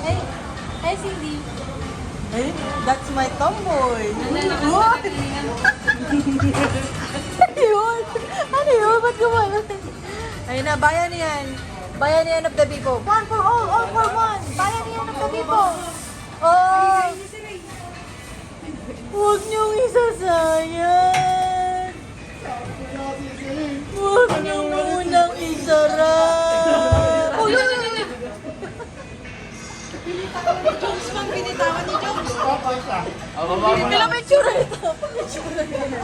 Ay, ay, Cindy. Eh, that's my tomboy. What? Ano yun? Ano yun? Ba't gumano? Ayun na, bayanihan. Bayanihan of the people. One for all for one. Bayanihan of the people. Oh! Huwag niyong isasayang. Huwag niyong unang isarap. Oh, yun! Jones pang binitawan ni Jones. Kailan may tsura ito?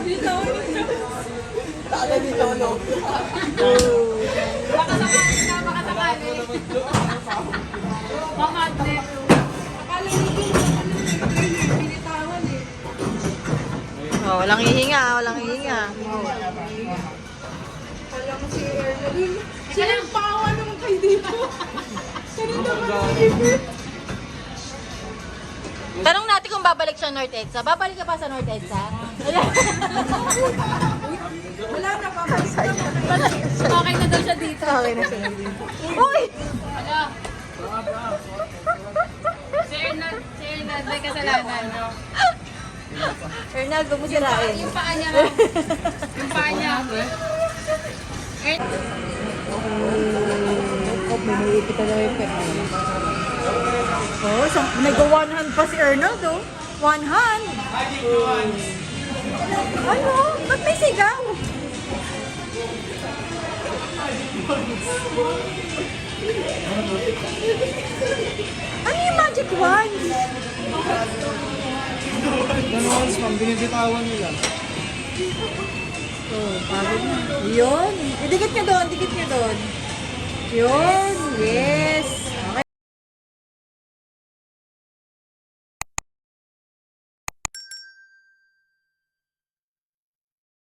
Binitawan ni Jones. Taga ni Lolo. Baka sakali na, baka sakali. Mamadnet. Akala ni Jones, binitawan eh. Oh, walang hihinga, walang hihinga. Kala mo si Erlyn. Sila yung pawa naman kayo dito. Kanina ba Tanong natin kung babalik siya North EDSA. Babalik ka pa sa North EDSA? wala na, babalik na. Okay na daw siya dito. Okay na siya dito. Uy! Ano? Si Ernald may kasalanan. Ernald, huwag mo sirain. Yung paa niya lang. Yung paa niya. Oh, may naiipit na yung pet. Oh, nag-one hand pa si Ernald, oh. One hand. Ano? Ba't may sigaw? Ano yung magic wand? Ganon, ma'am, binibitawan nila. Oh, pagod na. Yun. Idikit nyo doon, dikit nyo doon. Yun, yes.